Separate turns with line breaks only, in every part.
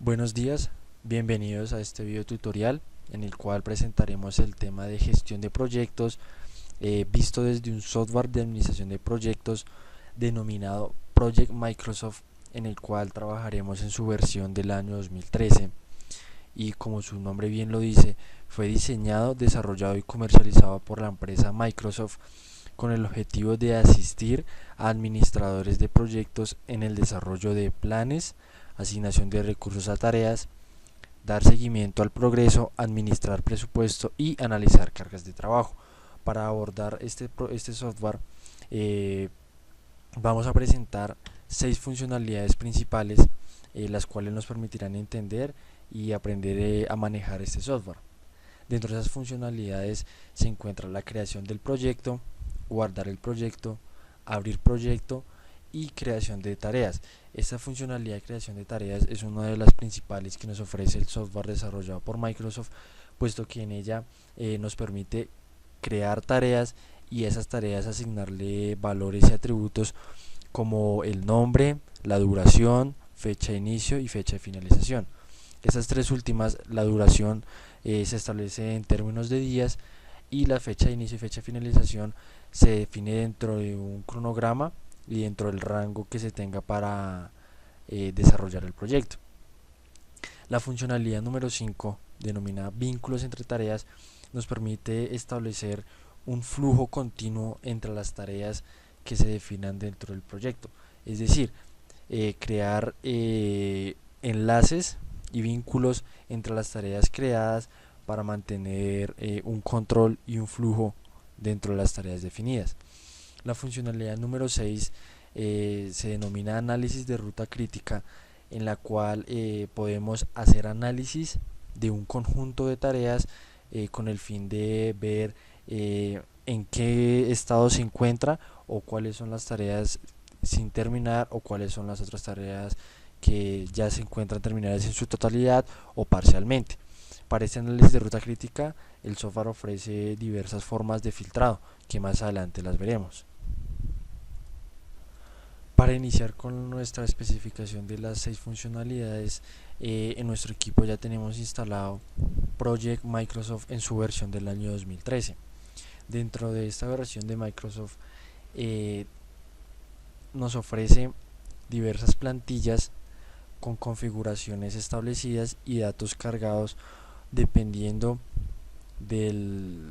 Buenos días, bienvenidos a este video tutorial en el cual presentaremos el tema de gestión de proyectos visto desde un software de administración de proyectos denominado Project Microsoft, en el cual trabajaremos en su versión del año 2013 y, como su nombre bien lo dice, fue diseñado, desarrollado y comercializado por la empresa Microsoft con el objetivo de asistir a administradores de proyectos en el desarrollo de planes, asignación de recursos a tareas, dar seguimiento al progreso, administrar presupuesto y analizar cargas de trabajo. Para abordar este software eh, vamos a presentar 6 funcionalidades principales, las cuales nos permitirán entender y aprender a manejar este software. Dentro de esas funcionalidades se encuentra la creación del proyecto, guardar el proyecto, abrir proyecto y creación de tareas. Esta funcionalidad de creación de tareas es una de las principales que nos ofrece el software desarrollado por Microsoft, puesto que en ella nos permite crear tareas y a esas tareas asignarle valores y atributos como el nombre, la duración, fecha de inicio y fecha de finalización. Estas tres últimas, la duración se establece en términos de días y la fecha de inicio y fecha de finalización se define dentro de un cronograma y dentro del rango que se tenga para desarrollar el proyecto. La funcionalidad número 5, denominada vínculos entre tareas, nos permite establecer un flujo continuo entre las tareas que se definan dentro del proyecto. Es decir, crear enlaces y vínculos entre las tareas creadas para mantener un control y un flujo dentro de las tareas definidas. La funcionalidad número 6 se denomina análisis de ruta crítica, en la cual podemos hacer análisis de un conjunto de tareas con el fin de ver en qué estado se encuentra o cuáles son las tareas sin terminar o cuáles son las otras tareas que ya se encuentran terminadas en su totalidad o parcialmente. Para este análisis de ruta crítica, el software ofrece diversas formas de filtrado, que más adelante las veremos. Para iniciar con nuestra especificación de las 6 funcionalidades, en nuestro equipo ya tenemos instalado Project Microsoft en su versión del año 2013. Dentro de esta versión de Microsoft nos ofrece diversas plantillas con configuraciones establecidas y datos cargados dependiendo del,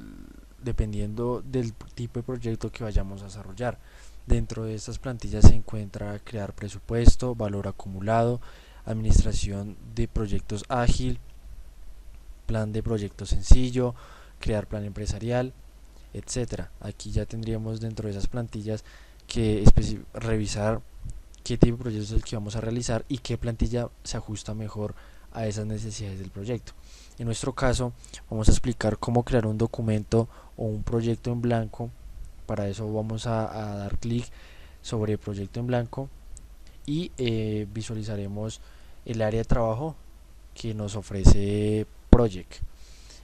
dependiendo del tipo de proyecto que vayamos a desarrollar. Dentro de estas plantillas se encuentra crear presupuesto, valor acumulado, administración de proyectos ágil, plan de proyecto sencillo, crear plan empresarial, etcétera. Aquí ya tendríamos dentro de esas plantillas que revisar qué tipo de proyecto es el que vamos a realizar y qué plantilla se ajusta mejor a esas necesidades del proyecto. En nuestro caso vamos a explicar cómo crear un documento o un proyecto en blanco. Para eso vamos a dar clic sobre proyecto en blanco y visualizaremos el área de trabajo que nos ofrece Project.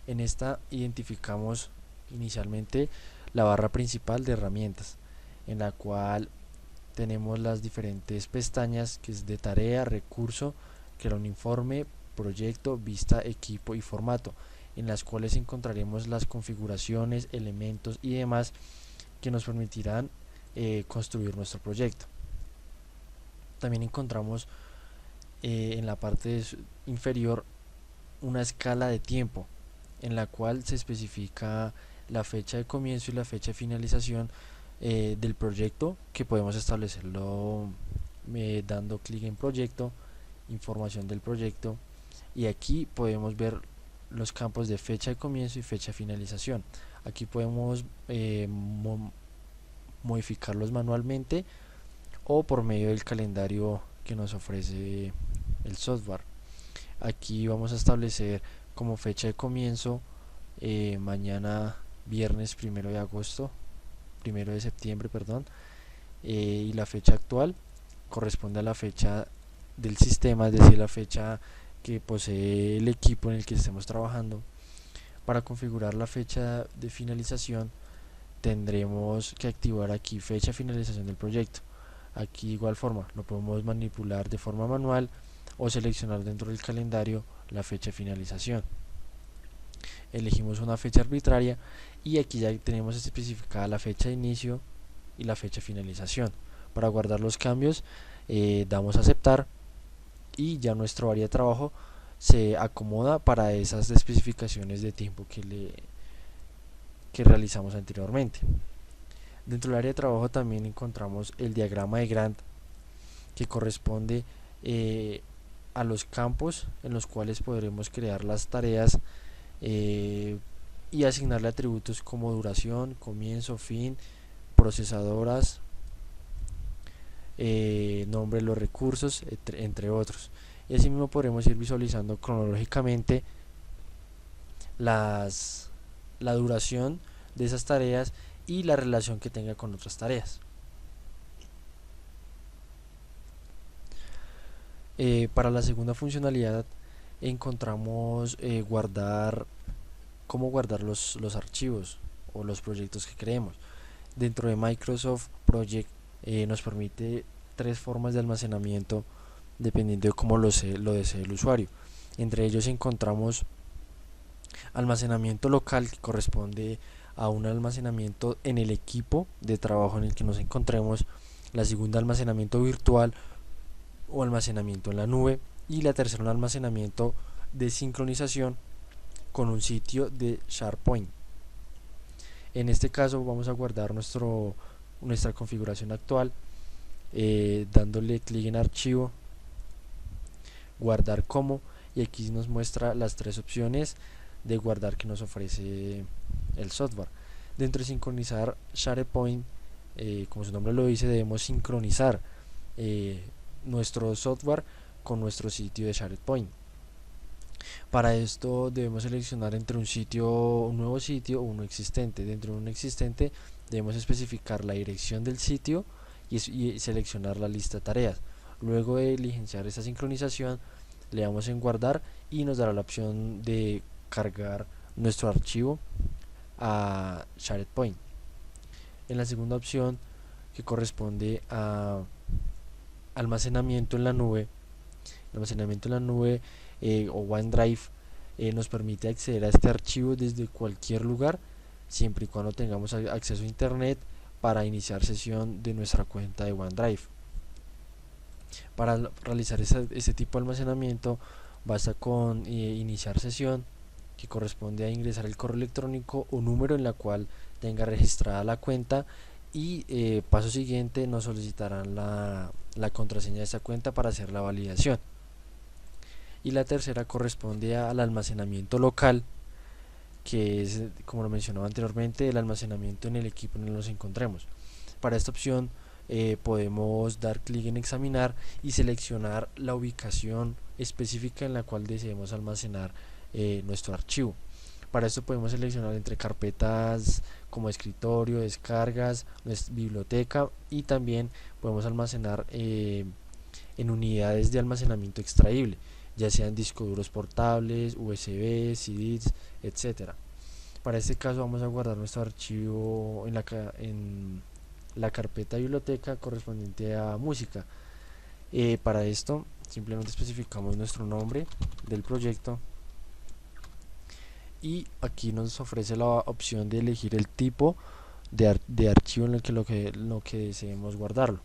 En esta identificamos inicialmente la barra principal de herramientas, en la cual tenemos las diferentes pestañas, que es de tarea, recurso, crear un informe, proyecto, vista, equipo y formato, en las cuales encontraremos las configuraciones, elementos y demás que nos permitirán construir nuestro proyecto. También encontramos en la parte inferior una escala de tiempo, en la cual se especifica la fecha de comienzo y la fecha de finalización del proyecto, que podemos establecerlo dando clic en proyecto, información del proyecto, y aquí podemos ver los campos de fecha de comienzo y fecha de finalización. Aquí podemos modificarlos manualmente o por medio del calendario que nos ofrece el software. Aquí vamos a establecer como fecha de comienzo mañana viernes 1 de agosto, 1 de septiembre, perdón, y la fecha actual corresponde a la fecha del sistema, es decir, la fecha que posee el equipo en el que estemos trabajando. Para configurar la fecha de finalización tendremos que activar aquí fecha de finalización del proyecto. Aquí de igual forma lo podemos manipular de forma manual o seleccionar dentro del calendario la fecha de finalización. Elegimos una fecha arbitraria y aquí ya tenemos especificada la fecha de inicio y la fecha de finalización. Para guardar los cambios damos a aceptar y ya nuestro área de trabajo se acomoda para esas especificaciones de tiempo que realizamos anteriormente. Dentro del área de trabajo también encontramos el diagrama de Gantt, que corresponde a los campos en los cuales podremos crear las tareas y asignarle atributos como duración, comienzo, fin, procesadoras, nombre de los recursos, entre otros. Y así mismo podremos ir visualizando cronológicamente la duración de esas tareas y la relación que tenga con otras tareas. Para la segunda funcionalidad encontramos cómo guardar los archivos o los proyectos que creemos. Dentro de Microsoft Project nos permite 3 formas de almacenamiento dependiendo de cómo lo desee el usuario. Entre ellos encontramos almacenamiento local, que corresponde a un almacenamiento en el equipo de trabajo en el que nos encontremos. La segunda, almacenamiento virtual o almacenamiento en la nube, y la tercera, un almacenamiento de sincronización con un sitio de SharePoint. En este caso vamos a guardar nuestra configuración actual dándole clic en archivo, guardar como, y aquí nos muestra las 3 opciones de guardar que nos ofrece el software. Dentro de sincronizar SharePoint, como su nombre lo dice, debemos sincronizar nuestro software con nuestro sitio de SharePoint. Para esto debemos seleccionar entre un nuevo sitio o uno existente. Dentro de un existente debemos especificar la dirección del sitio y seleccionar la lista de tareas. Luego de diligenciar esta sincronización, le damos en guardar y nos dará la opción de cargar nuestro archivo a SharePoint. En la segunda opción, que corresponde a almacenamiento en la nube, o OneDrive, nos permite acceder a este archivo desde cualquier lugar, siempre y cuando tengamos acceso a internet para iniciar sesión de nuestra cuenta de OneDrive. Para realizar ese tipo de almacenamiento basta con iniciar sesión, que corresponde a ingresar el correo electrónico o número en la cual tenga registrada la cuenta, y paso siguiente nos solicitarán la contraseña de esta cuenta para hacer la validación. Y la tercera corresponde al almacenamiento local, que es, como lo mencionaba anteriormente, el almacenamiento en el equipo en el que nos encontremos. Para esta opción podemos dar clic en examinar y seleccionar la ubicación específica en la cual deseemos almacenar nuestro archivo. Para esto podemos seleccionar entre carpetas como escritorio, descargas, biblioteca, y también podemos almacenar en unidades de almacenamiento extraíble, ya sean discos duros portables, USB, CDs, etcétera. Para este caso vamos a guardar nuestro archivo en la carpeta biblioteca correspondiente a música. Para esto simplemente especificamos nuestro nombre del proyecto, y aquí nos ofrece la opción de elegir el tipo de archivo en el que lo que deseemos guardarlo.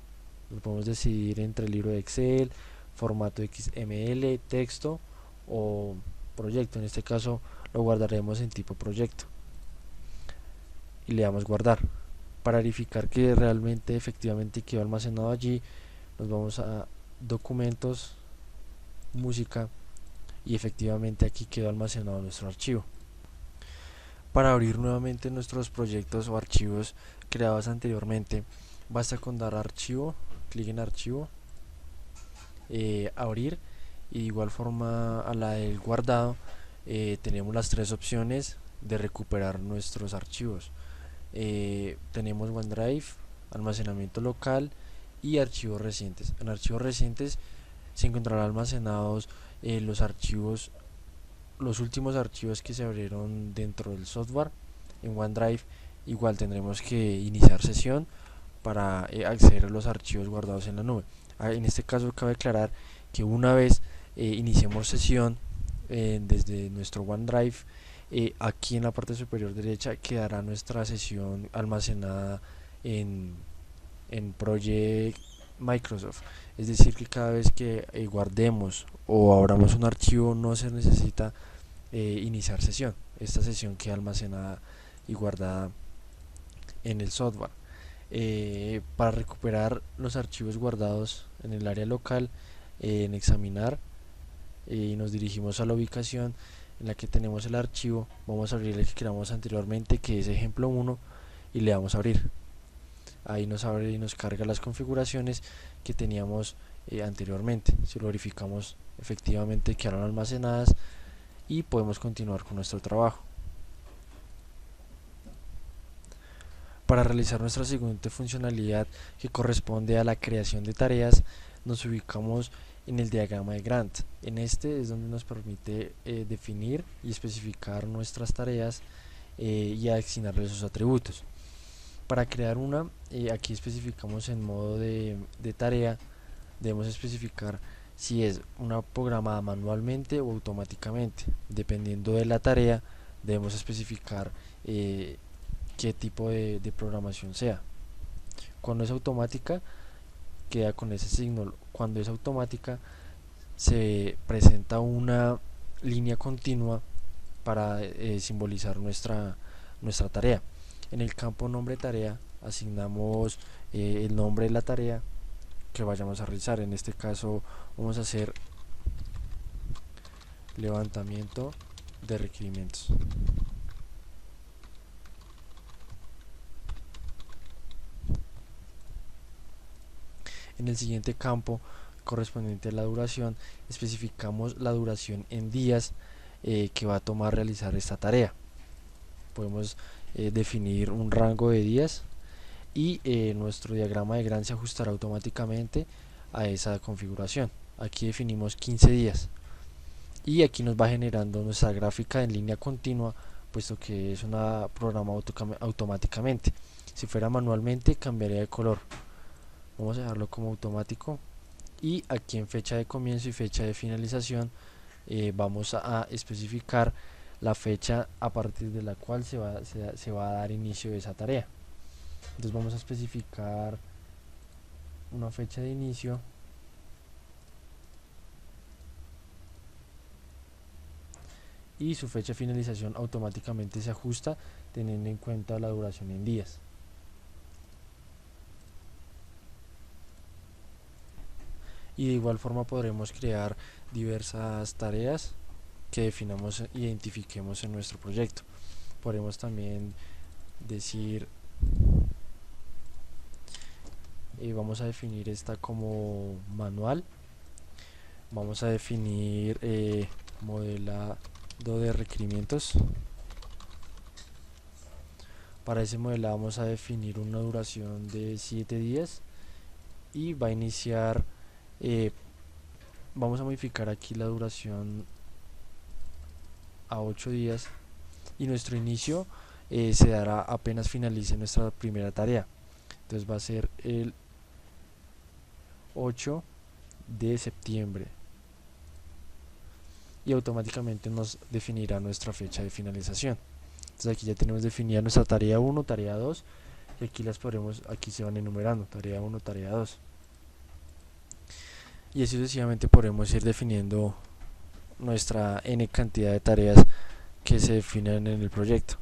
Lo podemos decidir entre libro de Excel, formato XML, texto o proyecto. En este caso lo guardaremos en tipo proyecto y le damos guardar. Para verificar que realmente efectivamente quedó almacenado allí, nos vamos a documentos, música, y efectivamente aquí quedó almacenado nuestro archivo. Para abrir nuevamente nuestros proyectos o archivos creados anteriormente, basta con dar archivo, clic en archivo, abrir, y de igual forma a la del guardado tenemos las 3 opciones de recuperar nuestros archivos. Tenemos OneDrive, almacenamiento local y archivos recientes. En archivos recientes se encontrarán almacenados los últimos archivos que se abrieron dentro del software. En OneDrive igual tendremos que iniciar sesión para acceder a los archivos guardados en la nube. En este caso cabe aclarar que una vez iniciemos sesión desde nuestro OneDrive. Aquí en la parte superior derecha quedará nuestra sesión almacenada en Project Microsoft. Es decir, que cada vez que guardemos o abramos un archivo no se necesita iniciar sesión. Esta sesión queda almacenada y guardada en el software. Para recuperar los archivos guardados en el área local, en examinar, y nos dirigimos a la ubicación en la que tenemos el archivo. Vamos a abrir el que creamos anteriormente, que es ejemplo 1, y le damos a abrir. Ahí nos abre y nos carga las configuraciones que teníamos anteriormente. Si lo verificamos, efectivamente quedaron almacenadas y podemos continuar con nuestro trabajo. Para realizar nuestra siguiente funcionalidad, que corresponde a la creación de tareas, nos ubicamos en el diagrama de Gantt. En este es donde nos permite definir y especificar nuestras tareas y asignarles sus atributos. Para crear una, aquí especificamos en modo de tarea. Debemos especificar si es una programada manualmente o automáticamente. Dependiendo de la tarea, debemos especificar qué tipo de programación sea. Cuando es automática, queda con ese signo. Cuando es automática, se presenta una línea continua para simbolizar nuestra tarea. En el campo nombre tarea asignamos el nombre de la tarea que vayamos a realizar. En este caso vamos a hacer levantamiento de requerimientos. En el siguiente campo, correspondiente a la duración, especificamos la duración en días que va a tomar realizar esta tarea. Podemos definir un rango de días y nuestro diagrama de Gantt se ajustará automáticamente a esa configuración. Aquí definimos 15 días y aquí nos va generando nuestra gráfica en línea continua, puesto que es una programa automáticamente. Si fuera manualmente, cambiaría de color. Vamos a dejarlo como automático, y aquí en fecha de comienzo y fecha de finalización vamos a especificar la fecha a partir de la cual se va a dar inicio de esa tarea. Entonces vamos a especificar una fecha de inicio y su fecha de finalización automáticamente se ajusta teniendo en cuenta la duración en días. Y de igual forma podremos crear diversas tareas que definamos e identifiquemos en nuestro proyecto. Podremos también decir, vamos a definir esta como manual. Vamos a definir modelado de requerimientos. Para ese modelado vamos a definir una duración de 7 días y va a iniciar. Vamos a modificar aquí la duración a 8 días y nuestro inicio se dará apenas finalice nuestra primera tarea. Entonces va a ser el 8 de septiembre y automáticamente nos definirá nuestra fecha de finalización. Entonces aquí ya tenemos definida nuestra tarea 1, tarea 2, y aquí aquí se van enumerando, tarea 1, tarea 2. Y así sucesivamente podremos ir definiendo nuestra n cantidad de tareas que se definen en el proyecto.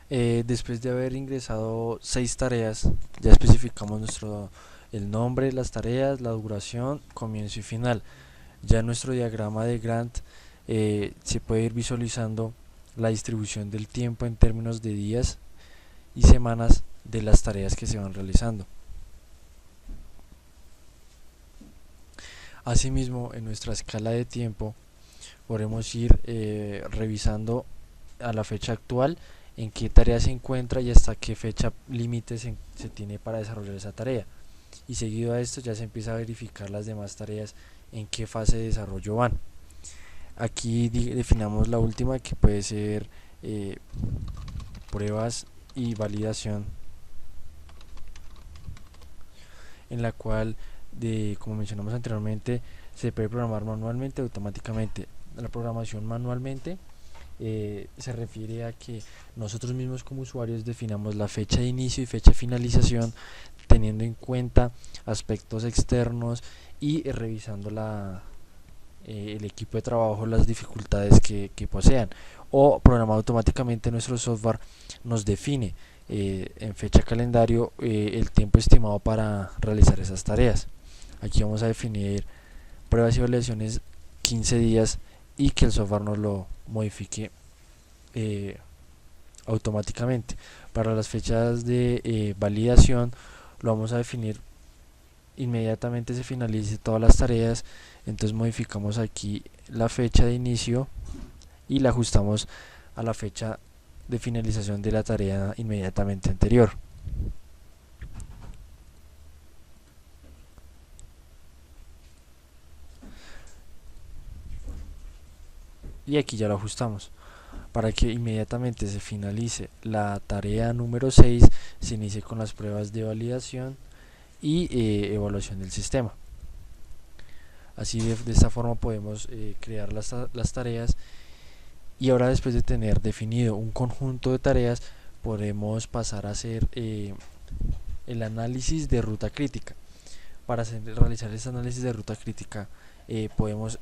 Después de haber ingresado 6 tareas, ya especificamos el nombre de las tareas, la duración, comienzo y final. Ya en nuestro diagrama de Gantt se puede ir visualizando la distribución del tiempo en términos de días y semanas de las tareas que se van realizando. Asimismo, en nuestra escala de tiempo podremos ir revisando a la fecha actual en qué tarea se encuentra y hasta qué fecha límite se tiene para desarrollar esa tarea. Y seguido a esto ya se empieza a verificar las demás tareas en qué fase de desarrollo van. Aquí definamos la última, que puede ser pruebas y validación, en la cual, como mencionamos anteriormente, se puede programar manualmente o automáticamente. La programación manualmente se refiere a que nosotros mismos como usuarios definamos la fecha de inicio y fecha de finalización, teniendo en cuenta aspectos externos y revisando el equipo de trabajo, las dificultades que posean. O programado automáticamente, nuestro software nos define en fecha calendario el tiempo estimado para realizar esas tareas. Aquí vamos a definir pruebas y evaluaciones 15 días y que el software nos lo modifique automáticamente. Para las fechas de validación lo vamos a definir inmediatamente se finalice todas las tareas. Entonces modificamos aquí la fecha de inicio y la ajustamos a la fecha de finalización de la tarea inmediatamente anterior. Y aquí ya lo ajustamos para que inmediatamente se finalice la tarea número 6, se inicie con las pruebas de validación y evaluación del sistema. Así de esta forma podemos crear las tareas. Y ahora, después de tener definido un conjunto de tareas, podemos pasar a hacer el análisis de ruta crítica. Para realizar ese análisis de ruta crítica podemos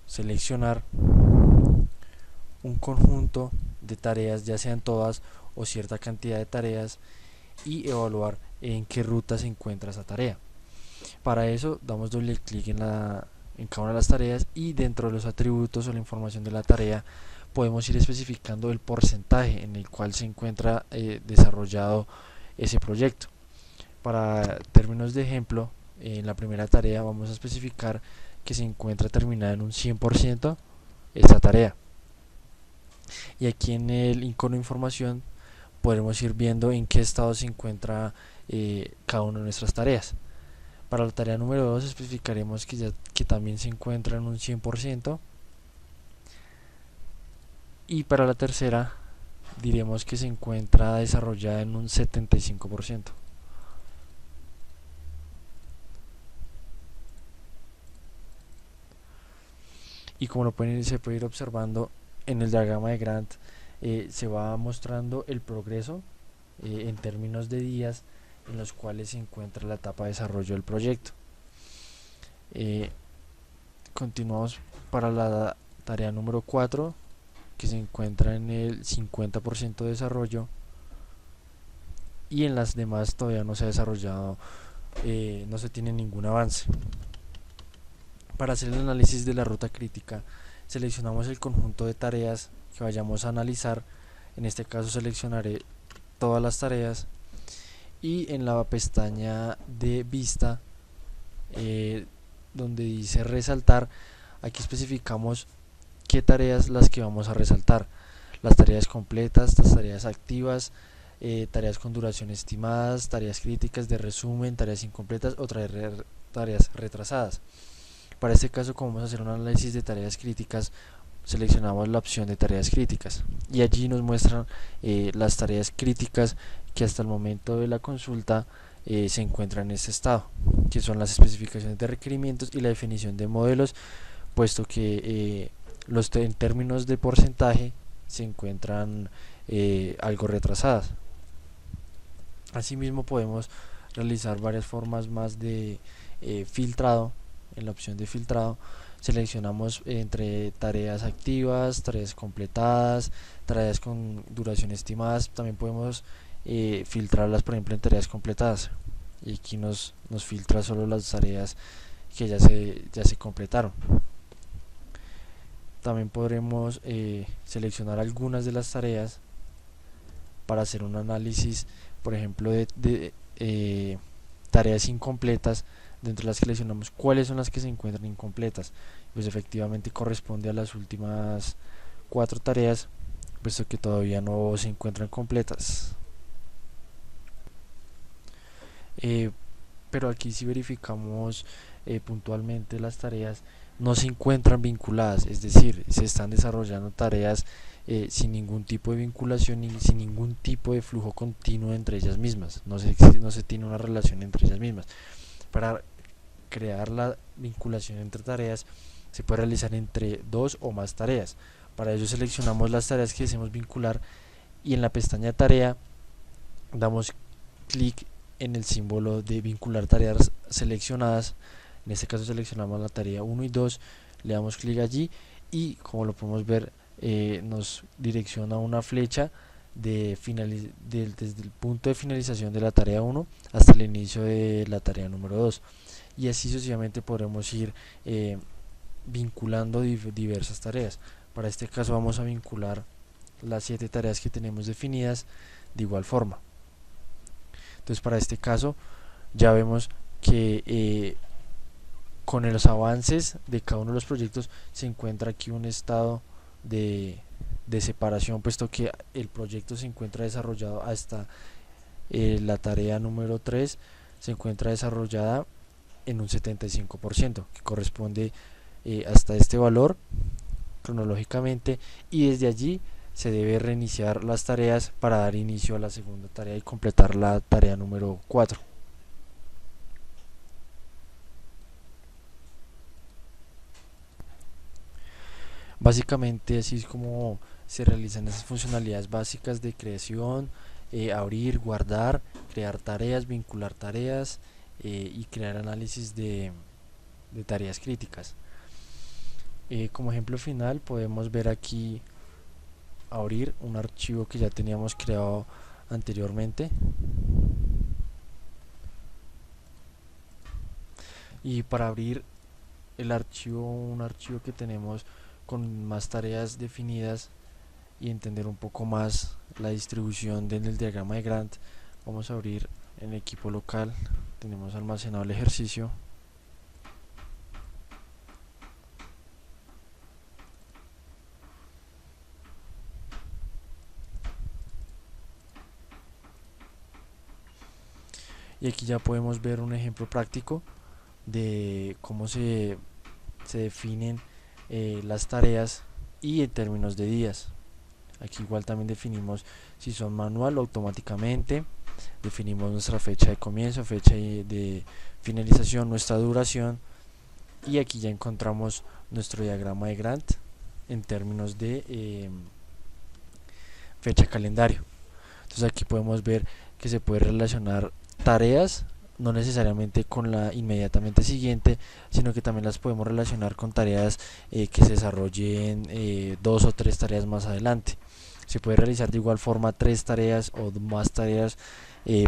seleccionar un conjunto de tareas, ya sean todas o cierta cantidad de tareas, y evaluar en qué ruta se encuentra esa tarea. Para eso damos doble clic en cada una de las tareas y dentro de los atributos o la información de la tarea podemos ir especificando el porcentaje en el cual se encuentra desarrollado ese proyecto. Para términos de ejemplo, en la primera tarea vamos a especificar que se encuentra terminada en un 100% esta tarea. Y aquí en el icono de información podremos ir viendo en qué estado se encuentra cada una de nuestras tareas. Para la tarea número 2 especificaremos que también se encuentra en un 100%. Y para la tercera diremos que se encuentra desarrollada en un 75%. Y como se puede ir observando en el diagrama de Gantt, se va mostrando el progreso en términos de días en los cuales se encuentra la etapa de desarrollo del proyecto. Continuamos para la tarea número 4, que se encuentra en el 50% de desarrollo, y en las demás todavía no se ha desarrollado, no se tiene ningún avance. Para hacer el análisis de la ruta crítica, seleccionamos el conjunto de tareas que vayamos a analizar. En este caso seleccionaré todas las tareas y en la pestaña de vista donde dice resaltar, aquí especificamos qué tareas las que vamos a resaltar: las tareas completas, las tareas activas, tareas con duración estimadas, tareas críticas de resumen, tareas incompletas o tareas retrasadas. Para este caso, como vamos a hacer un análisis de tareas críticas, seleccionamos la opción de tareas críticas y allí nos muestran las tareas críticas que hasta el momento de la consulta se encuentran en este estado, que son las especificaciones de requerimientos y la definición de modelos, puesto que en términos de porcentaje se encuentran algo retrasadas. Asimismo podemos realizar varias formas más de filtrado. En la opción de filtrado seleccionamos entre tareas activas, tareas completadas, tareas con duración estimadas. También podemos filtrarlas, por ejemplo, en tareas completadas, y aquí nos filtra solo las tareas que ya se completaron. También podremos seleccionar algunas de las tareas para hacer un análisis, por ejemplo, de tareas incompletas, dentro de las que seleccionamos cuáles son las que se encuentran incompletas. Pues efectivamente corresponde a las últimas 4 tareas, puesto que todavía no se encuentran completas. Pero aquí si verificamos puntualmente, las tareas no se encuentran vinculadas, es decir, se están desarrollando tareas sin ningún tipo de vinculación y sin ningún tipo de flujo continuo entre ellas mismas. No se tiene una relación entre ellas mismas. Para crear vinculación entre tareas se puede realizar entre dos o más tareas. Para ello seleccionamos las tareas que deseamos vincular y en la pestaña tarea damos clic en el símbolo de vincular tareas seleccionadas. En este caso seleccionamos la tarea 1 y 2, le damos clic allí y como lo podemos ver nos direcciona a una flecha desde el punto de finalización de la tarea 1 hasta el inicio de la tarea número 2, y así sucesivamente podremos ir vinculando diversas tareas. Para este caso vamos a vincular las 7 tareas que tenemos definidas de igual forma. Entonces para este caso ya vemos que con los avances de cada uno de los proyectos se encuentra aquí un estado de separación, puesto que el proyecto se encuentra desarrollado hasta la tarea número 3 se encuentra desarrollada en un 75%, que corresponde hasta este valor cronológicamente, y desde allí se debe reiniciar las tareas para dar inicio a la segunda tarea y completar la tarea número 4. Básicamente así es como se realizan esas funcionalidades básicas de creación, abrir, guardar, crear tareas, vincular tareas y crear análisis de tareas críticas. Como ejemplo final podemos ver aquí abrir un archivo que ya teníamos creado anteriormente, y para abrir el archivo, un archivo que tenemos con más tareas definidas y entender un poco más la distribución del diagrama de Gantt, vamos a abrir en equipo local. Tenemos almacenado el ejercicio. Y aquí ya podemos ver un ejemplo práctico de cómo se definen las tareas y en términos de días. Aquí igual también definimos si son manual o automáticamente, definimos nuestra fecha de comienzo, fecha de finalización, nuestra duración, y aquí ya encontramos nuestro diagrama de Gantt en términos de fecha calendario. Entonces aquí podemos ver que se puede relacionar tareas no necesariamente con la inmediatamente siguiente, sino que también las podemos relacionar con tareas que se desarrollen 2 o 3 tareas más adelante. Se puede realizar de igual forma 3 tareas o más tareas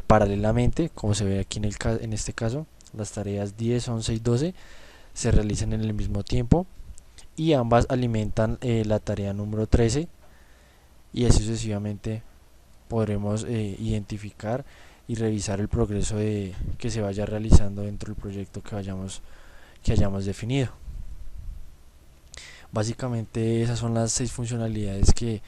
paralelamente, como se ve aquí en este caso. Las tareas 10, 11 y 12 se realizan en el mismo tiempo y ambas alimentan la tarea número 13, y así sucesivamente podremos identificar y revisar el progreso que se vaya realizando dentro del proyecto que hayamos definido. Básicamente esas son las 6 funcionalidades que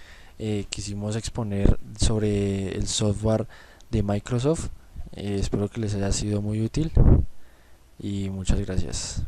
quisimos exponer sobre el software de Microsoft. Espero que les haya sido muy útil y muchas gracias.